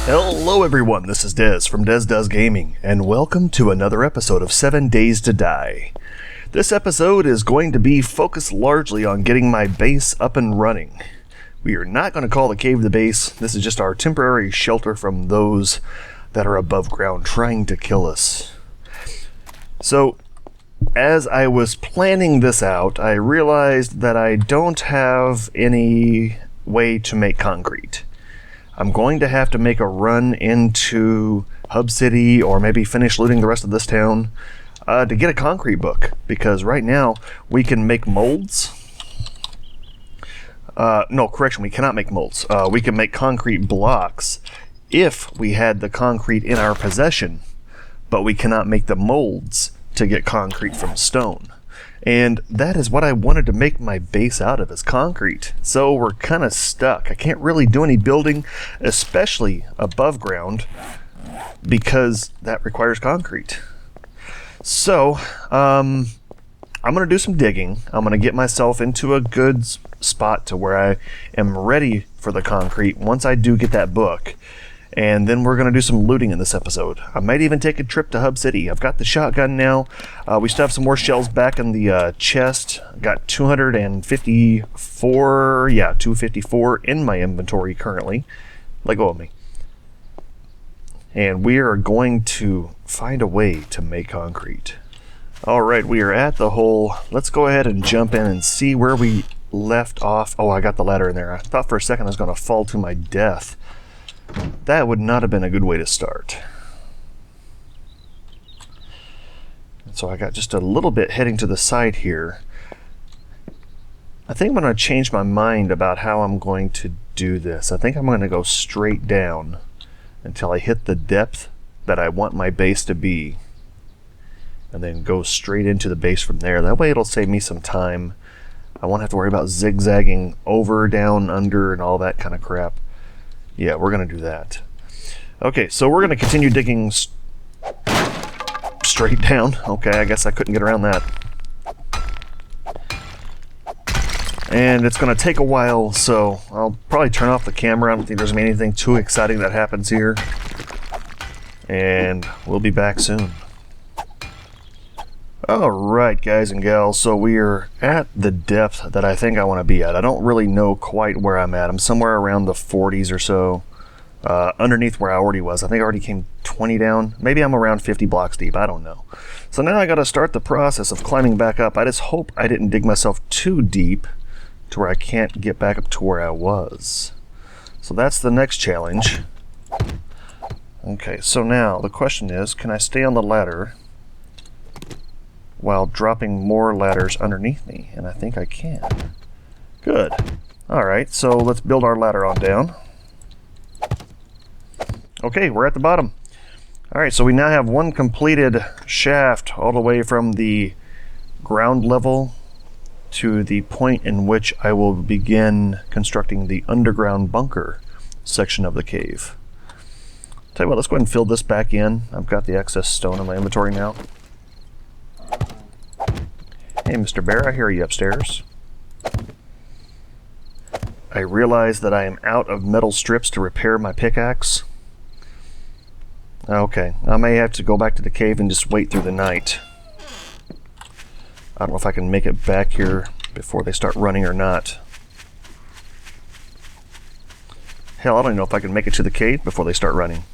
Hello everyone, this is Dez from Dez Does Gaming, and welcome to another episode of 7 Days to Die. This episode is going to be focused largely on getting my base up and running. We are not going to call the cave the base. This is just our temporary shelter from those that are above ground trying to kill us. So, as I was planning this out, I realized that I don't have any way to make concrete. I'm going to have to make a run into Hub City or maybe finish looting the rest of this town to get a concrete book, because right now we can make molds. No, correction, we cannot make molds. We can make concrete blocks if we had the concrete in our possession, but we cannot make the molds to get concrete from stone. And that is what I wanted to make my base out of, is concrete. So we're kind of stuck. I can't really do any building, especially above ground, because that requires concrete. So, I'm going to do some digging. I'm going to get myself into a good spot to where I am ready for the concrete once I do get that book. And then we're going to do some looting in this episode. I might even take a trip to Hub City. I've got the shotgun now. We still have some more shells back in the chest. Got 254 in my inventory currently. Let go of me. And we are going to find a way to make concrete. Alright, we are at the hole. Let's go ahead and jump in and see where we left off. Oh, I got the ladder in there. I thought for a second I was going to fall to my death. That would not have been a good way to start. So I got just a little bit heading to the side here. I think I'm going to change my mind about how I'm going to do this. I think I'm going to go straight down until I hit the depth that I want my base to be, and then go straight into the base from there. That way it'll save me some time. I won't have to worry about zigzagging over, down, under, and all that kind of crap. Yeah, we're going to do that. Okay, so we're going to continue digging straight down. Okay, I guess I couldn't get around that. And it's going to take a while, so I'll probably turn off the camera. I don't think there's going to be anything too exciting that happens here. And we'll be back soon. Alright, guys and gals, so we are at the depth that I think I want to be at. I don't really know quite where I'm at. I'm somewhere around the 40s or so, underneath where I already was. I think I already came 20 down. Maybe I'm around 50 blocks deep. I don't know. So now I got to start the process of climbing back up. I just hope I didn't dig myself too deep to where I can't get back up to where I was. So that's the next challenge. Okay, so now the question is, can I stay on the ladder while dropping more ladders underneath me? And I think I can. Good. Alright, so let's build our ladder on down. Okay, we're at the bottom. Alright, so we now have one completed shaft all the way from the ground level to the point in which I will begin constructing the underground bunker section of the cave. Tell you what, let's go ahead and fill this back in. I've got the excess stone in my inventory now. Hey, Mr. Bear, I hear you upstairs. I realize that I am out of metal strips to repair my pickaxe. Okay, I may have to go back to the cave and just wait through the night. I don't know if I can make it back here before they start running or not. Hell, I don't even know if I can make it to the cave before they start running.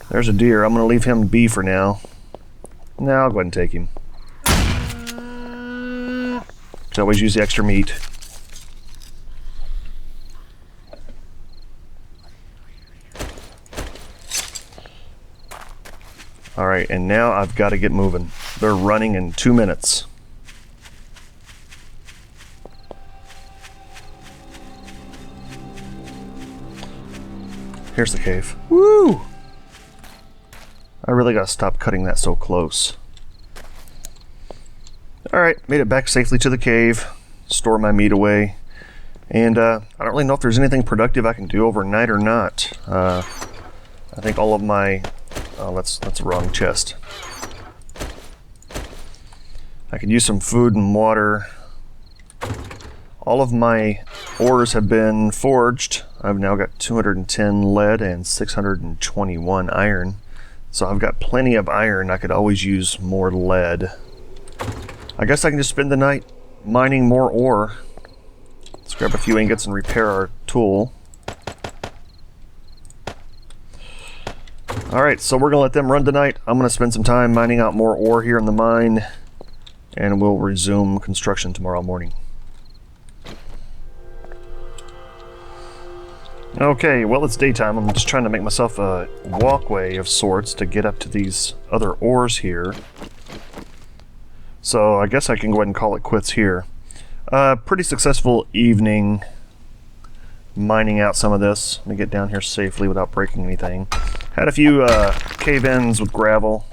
There's a deer. I'm going to leave him be for now. Now I'll go ahead and take him. Just always use the extra meat. Alright, and now I've got to get moving. They're running in 2 minutes. Here's the cave. Woo! I really gotta stop cutting that so close. Alright, made it back safely to the cave. Store my meat away. And I don't really know if there's anything productive I can do overnight or not. I think all of my... Oh, that's the wrong chest. I could use some food and water. All of my ores have been forged. I've now got 210 lead and 621 iron. So I've got plenty of iron. I could always use more lead. I guess I can just spend the night mining more ore. Let's grab a few ingots and repair our tool. Alright, so we're going to let them run tonight. I'm going to spend some time mining out more ore here in the mine, and we'll resume construction tomorrow morning. Okay, well, it's daytime. I'm just trying to make myself a walkway of sorts to get up to these other ores here. So I guess I can go ahead and call it quits here. Pretty successful evening mining out some of this. Let me get down here safely without breaking anything. Had a few cave-ins with gravel,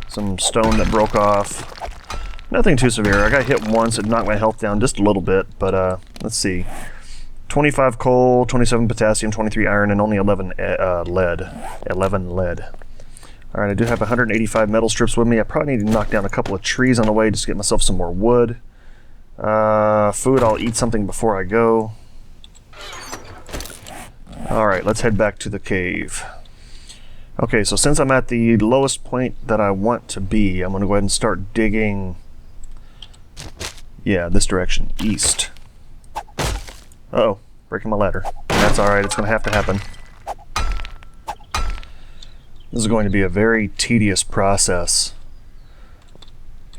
some stone that broke off. Nothing too severe. I got hit once. It knocked my health down just a little bit, but let's see. 25 coal, 27 potassium, 23 iron, and only 11 lead. 11 lead. Alright, I do have 185 metal strips with me. I probably need to knock down a couple of trees on the way just to get myself some more wood. Food, I'll eat something before I go. Alright, let's head back to the cave. Okay, so since I'm at the lowest point that I want to be, I'm going to go ahead and start digging, yeah, this direction, east. Uh-oh, breaking my ladder. That's alright, it's going to have to happen. This is going to be a very tedious process.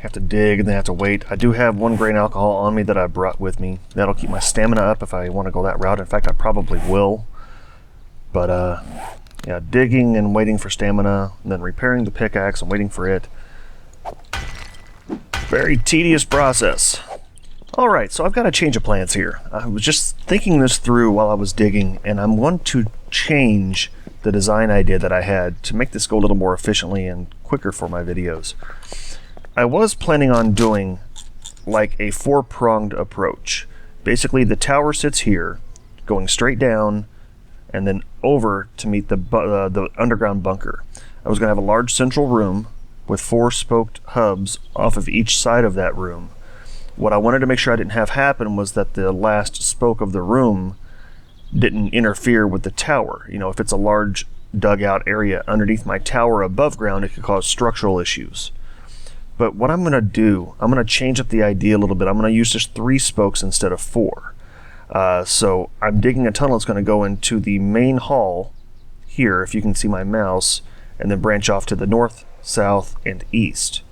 Have to dig and then have to wait. I do have 1 grain alcohol on me that I brought with me. That'll keep my stamina up if I want to go that route. In fact, I probably will. But, yeah, digging and waiting for stamina, and then repairing the pickaxe and waiting for it. Very tedious process. Alright, so I've got a change of plans here. I was just thinking this through while I was digging, and I'm going to change the design idea that I had to make this go a little more efficiently and quicker for my videos. I was planning on doing like a 4-pronged approach. Basically, the tower sits here, going straight down, and then over to meet the underground bunker. I was going to have a large central room with 4 spoked hubs off of each side of that room. What I wanted to make sure I didn't have happen was that the last spoke of the room didn't interfere with the tower. You know, if it's a large dugout area underneath my tower above ground, it could cause structural issues. But what I'm going to do, I'm going to change up the idea a little bit. I'm going to use just 3 spokes instead of 4. So I'm digging a tunnel that's going to go into the main hall here, if you can see my mouse, and then branch off to the north, south, and east.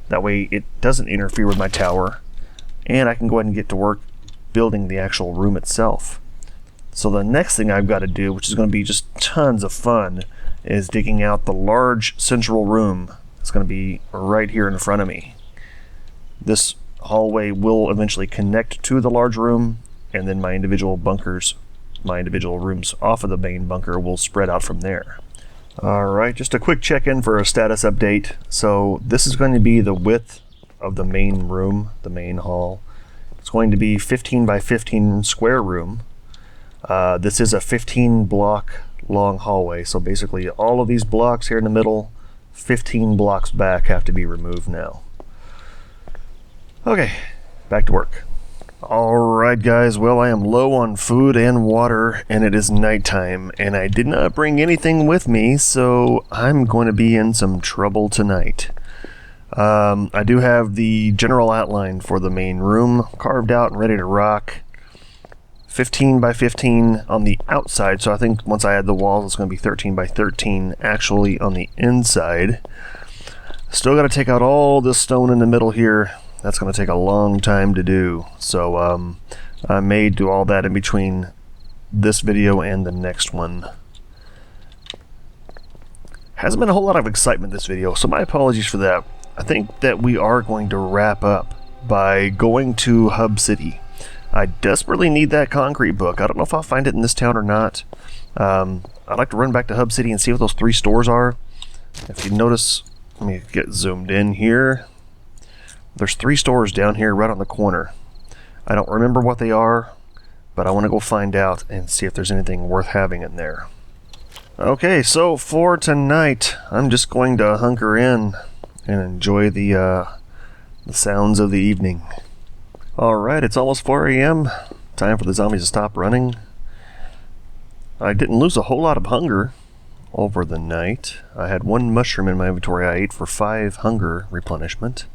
That way it doesn't interfere with my tower, and I can go ahead and get to work building the actual room itself. So the next thing I've got to do, which is going to be just tons of fun, is digging out the large central room. It's going to be right here in front of me. This hallway will eventually connect to the large room, and then my individual bunkers, my individual rooms off of the main bunker will spread out from there. Alright, just a quick check-in for a status update. So this is going to be the width of the main room, the main hall. It's going to be 15 by 15 square room. This is a 15 block long hallway, so basically all of these blocks here in the middle, 15 blocks back, have to be removed now. Okay, back to work. Alright guys, well, I am low on food and water, and it is nighttime, and I did not bring anything with me, so I'm going to be in some trouble tonight. I do have the general outline for the main room carved out and ready to rock. 15 by 15 on the outside, so I think once I add the walls it's going to be 13 by 13 actually on the inside. Still got to take out all this stone in the middle here. That's going to take a long time to do, so I may do all that in between this video and the next one. Hasn't been a whole lot of excitement this video, so my apologies for that. I think that we are going to wrap up by going to Hub City. I desperately need that concrete book. I don't know if I'll find it in this town or not. I'd like to run back to Hub City and see what those 3 stores are. If you notice, let me get zoomed in here. There's 3 stores down here right on the corner. I don't remember what they are, but I want to go find out and see if there's anything worth having in there. Okay, so for tonight, I'm just going to hunker in and enjoy the sounds of the evening. Alright, it's almost 4 a.m. Time for the zombies to stop running. I didn't lose a whole lot of hunger over the night. I had 1 mushroom in my inventory I ate for 5 hunger replenishment.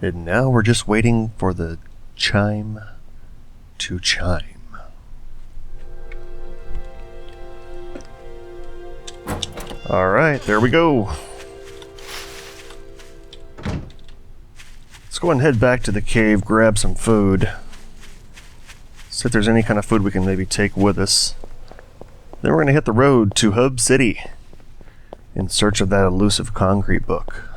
And now we're just waiting for the chime to chime. Alright, there we go. Let's go and head back to the cave, grab some food. See if there's any kind of food we can maybe take with us. Then we're going to hit the road to Hub City in search of that elusive concrete book.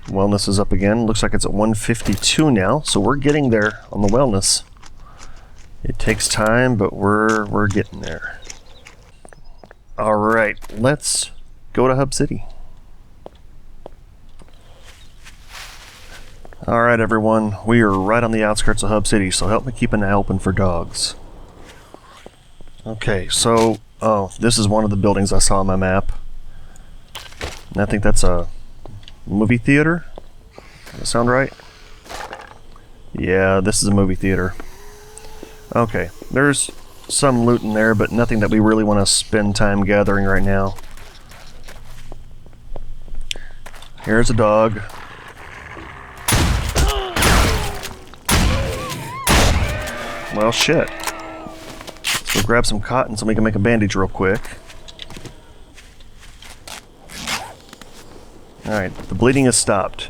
Wellness is up again. Looks like it's at 152 now, so we're getting there on the wellness. It takes time, but we're getting there. Alright, let's go to Hub City. Alright everyone, we are right on the outskirts of Hub City, so help me keep an eye open for dogs. Okay, so, this is one of the buildings I saw on my map. And I think that's a movie theater? Does that sound right? Yeah, this is a movie theater. Okay, there's some loot in there, but nothing that we really want to spend time gathering right now. Here's a dog. Well, shit. Let's go grab some cotton so we can make a bandage real quick. Alright, the bleeding has stopped.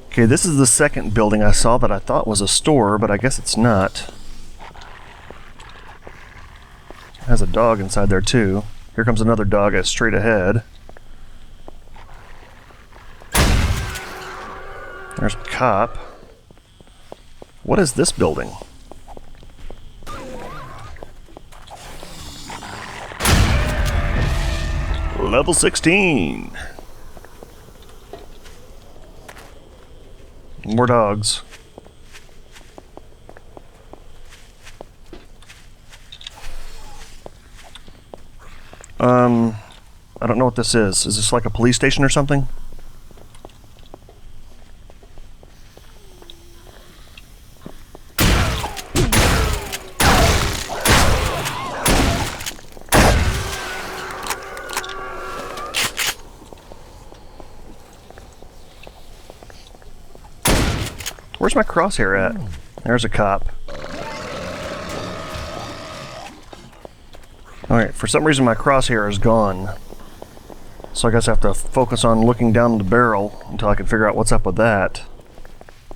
Okay, this is the second building I saw that I thought was a store, but I guess it's not. It has a dog inside there too. Here comes another dog straight ahead. There's a cop. What is this building? Level 16! More dogs. I don't know what this is. Is this like a police station or something? Where's my crosshair at? There's a cop. Alright, for some reason my crosshair is gone. So I guess I have to focus on looking down the barrel until I can figure out what's up with that.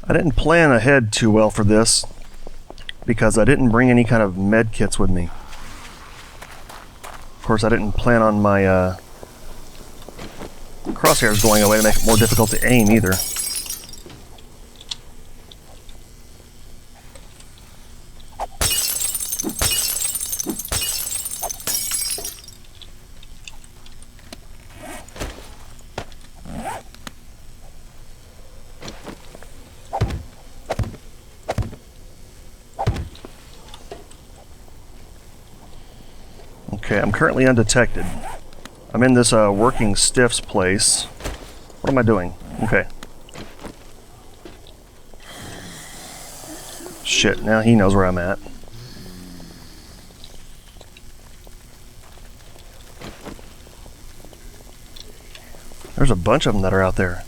I didn't plan ahead too well for this because I didn't bring any kind of med kits with me. Of course, I didn't plan on my crosshairs going away to make it more difficult to aim either. Okay, I'm currently undetected. I'm in this working stiff's place. What am I doing? Okay. Shit, now he knows where I'm at. There's a bunch of them that are out there.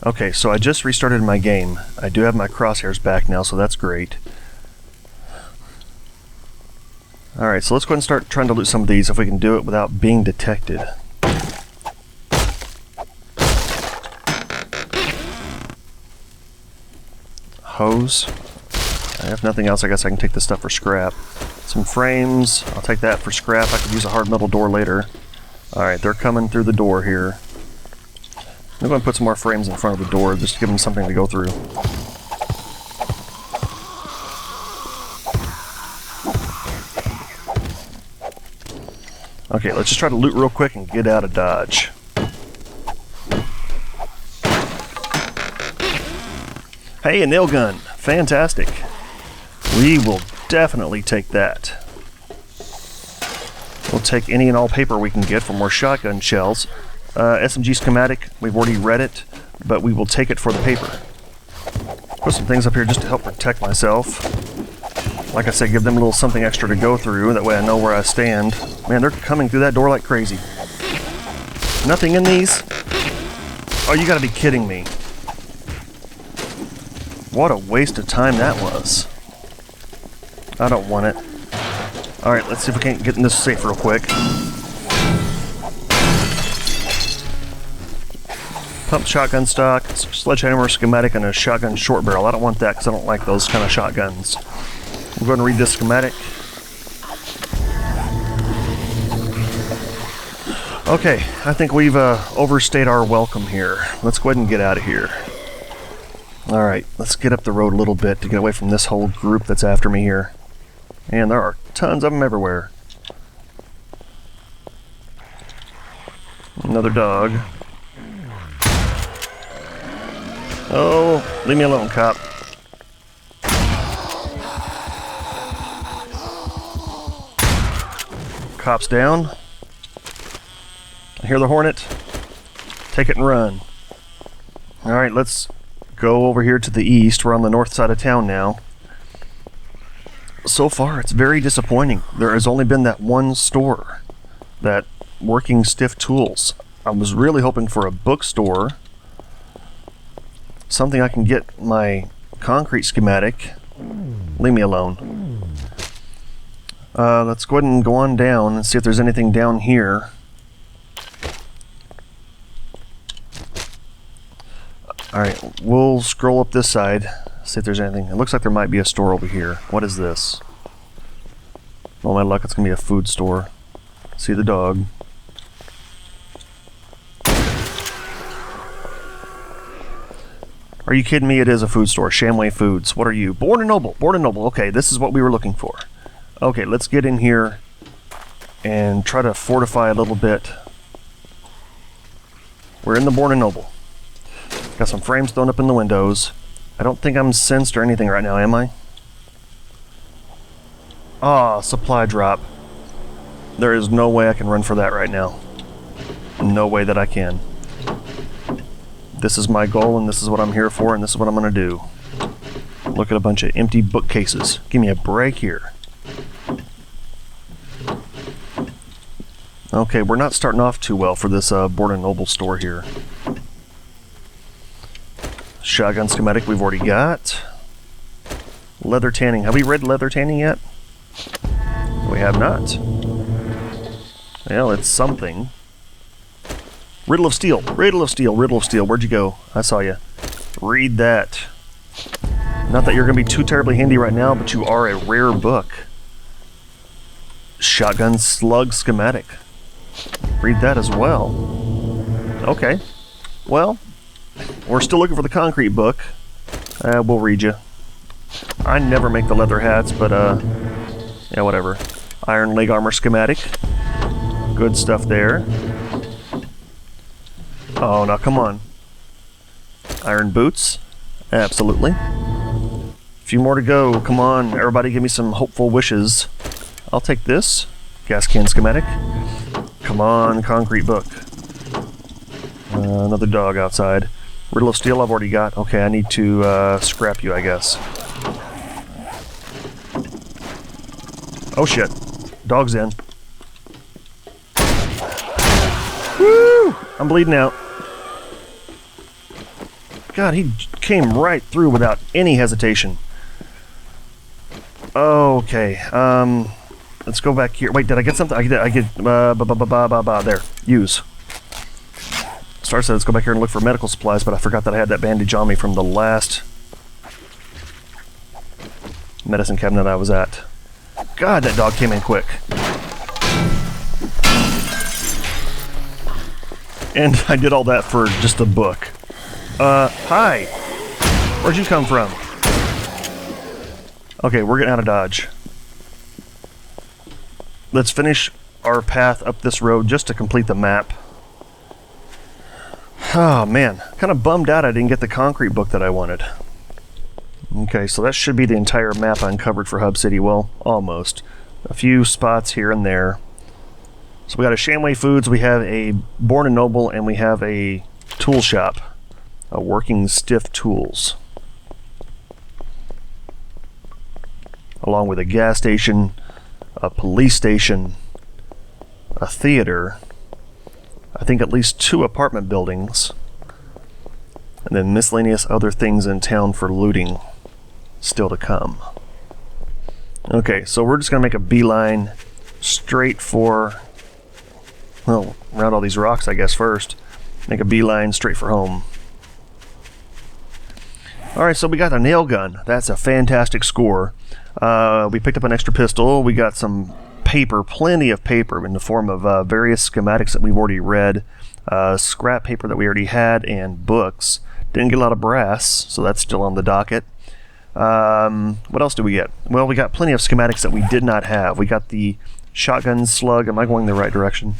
Okay, so I just restarted my game. I do have my crosshairs back now, so that's great. Alright, so let's go ahead and start trying to loot some of these if we can do it without being detected. Hose. If nothing else, I guess I can take this stuff for scrap. Some frames. I'll take that for scrap. I could use a hard metal door later. Alright, they're coming through the door here. I'm going to put some more frames in front of the door just to give them something to go through. Okay, let's just try to loot real quick and get out of Dodge. Hey, a nail gun. Fantastic. We will definitely take that. We'll take any and all paper we can get for more shotgun shells. SMG schematic, we've already read it, but we will take it for the paper. Put some things up here just to help protect myself. Like I said, give them a little something extra to go through, that way I know where I stand. Man, they're coming through that door like crazy. Nothing in these? Oh, you gotta be kidding me. What a waste of time that was. I don't want it. Alright, let's see if we can't get in this safe real quick. Pump shotgun stock, sledgehammer schematic, and a shotgun short barrel. I don't want that because I don't like those kind of shotguns. We're going to read this schematic. Okay, I think we've overstayed our welcome here. Let's go ahead and get out of here. Alright, let's get up the road a little bit to get away from this whole group that's after me here. And there are tons of them everywhere. Another dog. Oh, leave me alone, cop. Cop's down. I hear the Hornet. Take it and run. Alright, let's go over here to the east. We're on the north side of town now. So far, it's very disappointing. There has only been that one store. That Working Stiff Tools. I was really hoping for a bookstore. Something I can get my concrete schematic. Leave me alone. Let's go ahead and go on down and see if there's anything down here. Alright, we'll scroll up this side, see if there's anything. It looks like there might be a store over here. What is this? Oh my luck, it's gonna be a food store. See the dog. Are you kidding me? It is a food store. Shamway Foods. What are you? Born and Noble. Born and Noble. Okay, this is what we were looking for. Okay, let's get in here and try to fortify a little bit. We're in the Born and Noble. Got some frames thrown up in the windows. I don't think I'm sensed or anything right now, am I? Ah, supply drop. There is no way I can run for that right now. No way that I can. This is my goal, and this is what I'm here for, and this is what I'm going to do. Look at a bunch of empty bookcases. Give me a break here. Okay, we're not starting off too well for this Born and Noble store here. Shotgun schematic we've already got. Leather tanning. Have we read leather tanning yet? We have not. Well, it's something. Riddle of Steel. Riddle of Steel. Riddle of Steel. Where'd you go? I saw you. Read that. Not that you're going to be too terribly handy right now, but you are a rare book. Shotgun slug schematic. Read that as well. Okay. Well, we're still looking for the concrete book. We'll read you. I never make the leather hats, but yeah, whatever. Iron leg armor schematic. Good stuff there. Oh, now come on. Iron boots. Absolutely. A few more to go. Come on, everybody give me some hopeful wishes. I'll take this. Gas can schematic. Come on, concrete book. Another dog outside. Riddle of Steel I've already got. Okay, I need to scrap you, I guess. Oh shit. Dog's in. Woo! I'm bleeding out. God, he came right through without any hesitation. Okay, let's go back here. Wait, did I get something? I get, there. Use. Star said let's go back here and look for medical supplies, but I forgot that I had that bandage on me from the last medicine cabinet I was at. God, that dog came in quick. And I did all that for just a book. Hi! Where'd you come from? Okay, we're getting out of Dodge. Let's finish our path up this road just to complete the map. Oh man, kind of bummed out I didn't get the concrete book that I wanted. Okay, so that should be the entire map uncovered for Hub City. Well, almost. A few spots here and there. So we got a Shamway Foods, we have a Born and Noble, and we have a tool shop, a Working Stiff Tools, along with a gas station, a police station, a theater, I think at least 2 apartment buildings, and then miscellaneous other things in town for looting still to come. Okay, so we're just going to make a beeline straight for, well, around all these rocks, I guess, first. Make a beeline straight for home. Alright, so we got a nail gun. That's a fantastic score. We picked up an extra pistol. We got some paper, plenty of paper in the form of various schematics that we've already read, scrap paper that we already had, and books. Didn't get a lot of brass, so that's still on the docket. What else do we get? Well, we got plenty of schematics that we did not have. We got the shotgun slug. Am I going the right direction?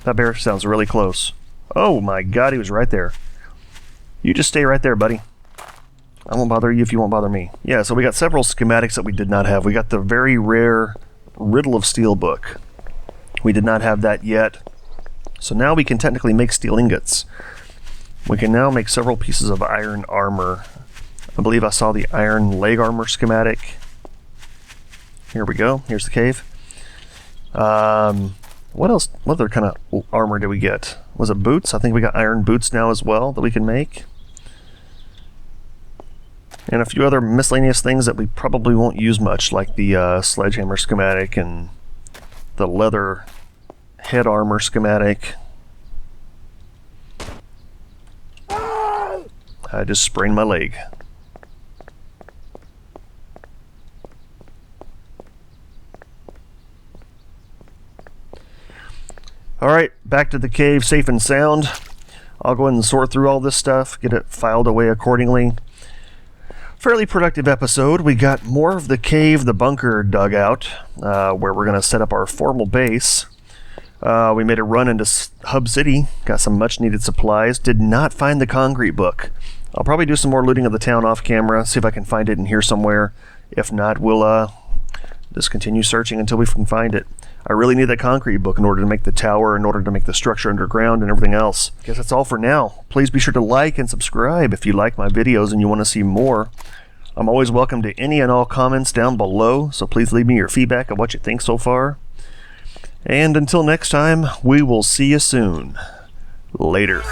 That bear sounds really close. Oh my god, he was right there. You just stay right there, buddy. I won't bother you if you won't bother me. Yeah, so we got several schematics that we did not have. We got the very rare Riddle of Steel book. We did not have that yet. So now we can technically make steel ingots. We can now make several pieces of iron armor. I believe I saw the iron leg armor schematic. Here we go. Here's the cave. What else? What other kind of armor did we get? Was it boots? I think we got iron boots now as well that we can make. And a few other miscellaneous things that we probably won't use much, like the sledgehammer schematic and the leather head armor schematic. I just sprained my leg. Alright, back to the cave safe and sound. I'll go ahead and sort through all this stuff, get it filed away accordingly. Fairly productive episode. We got more of the cave, the bunker dug out, where we're going to set up our formal base. We made a run into Hub City, got some much needed supplies, did not find the concrete book. I'll probably do some more looting of the town off camera, see if I can find it in here somewhere. If not, we'll just continue searching until we can find it. I really need that concrete book in order to make the tower, in order to make the structure underground and everything else. I guess that's all for now. Please be sure to like and subscribe if you like my videos and you want to see more. I'm always welcome to any and all comments down below, so please leave me your feedback of what you think so far. And until next time, we will see you soon. Later.